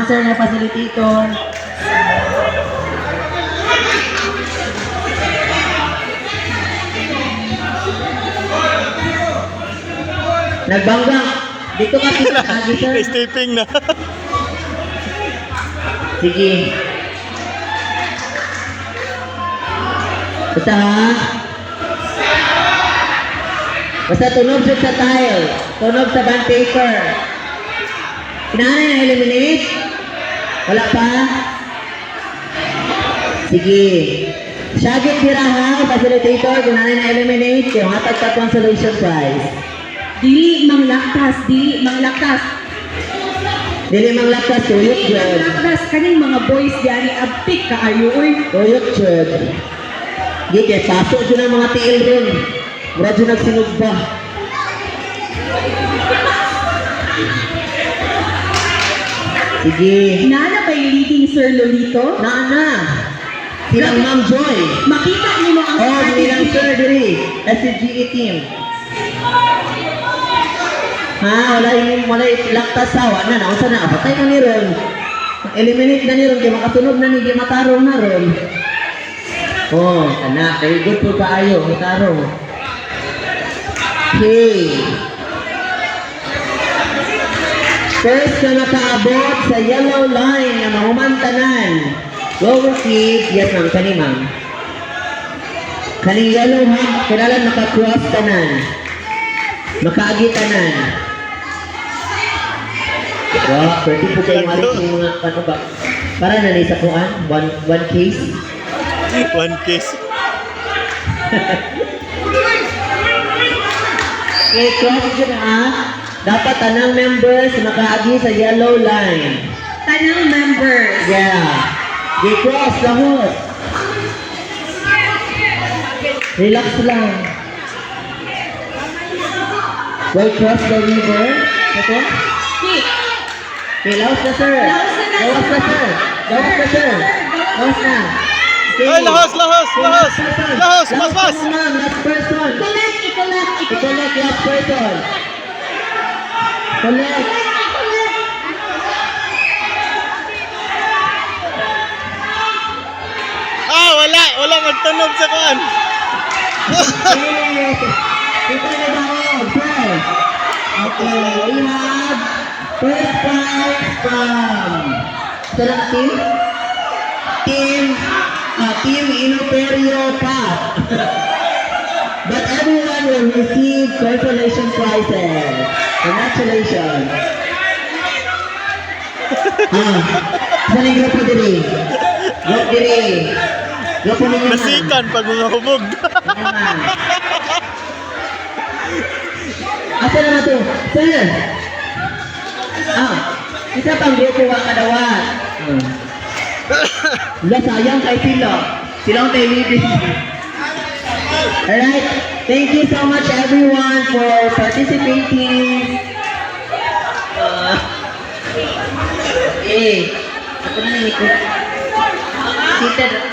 announcer na facilitator. Nagbanggang. Dito ka kita agi, sir. Stepping na. Sige. Basta ha. Basta tunog siya sa tile. Tunog sa band paper. Kinahanay na eliminate? Wala pa? Sige. Syagit tiraha, facilitator. Kinahanay na eliminate. Yung hatag ka consolation prize. Dili mang laktas, dili mang laktas. Dili mang lakas, tuyok Dili mang jud. laktas kaning mga boys diani abtik kaayo oy. Tuyok jud. Di kay pasok dyan ang mga tiil ron. Mura dyan nagsinog ba? Sige. Nana ba yung leading Sir Lolito? Naana. Silang Ma'am Joy. Makita niyo ang Oh, nilang strategy. sir diri. SCGE team. Ha, wala yung laktas sawa na. Naunsa na, patay ka ni ron. Eliminate na ni ron. Kaya makasunod na ni Gimatarong na ron. Oh, anak. Very good po kaayo. Gimatarong. Okay. First na nakaabot sa yellow line na mahumantanan. Lower kid, yes ma'am, kani ma'am. Kaning yellow ha, kailangan maka-cross tanan. Makaagi tanan. Wow, pwede po kayo malit yung mga ano ba? Para na sa kuan, one case. One kiss. Okay, cross dyan ha. Dapat tanang members makaagi sa yellow line. Tanang members. Yeah. Di cross lahos. Relax lang. Well, cross the river. Ito? Kick. Okay, laos na sir. Laos na, Laos na sir. Laos na sir. Laos na. Okay. Ay, lahos, lahos, lahos. Lahos, mas, mas. Last person, ma'am. Last person. Collect, i-collect, I-collect last person. Collect. Ah, wala. Wala magtunog sa kuan. Okay. Ito na daw. Sir. Okay, we have first prize from ito lang team? Team Inoperio Path. But everyone will receive consolation prizes. Congratulations. Saan yung grupo diri? Grupo diri. Grupo ninyo na. Nasikan pag mga hubog. Naman. Asa naman to? Sir! Isa pang grupo wa kadawat. Wala, sayang kay sila. Silang tayo leading. Alright. Thank you so much everyone for participating. Ako na yung ikot. Seated.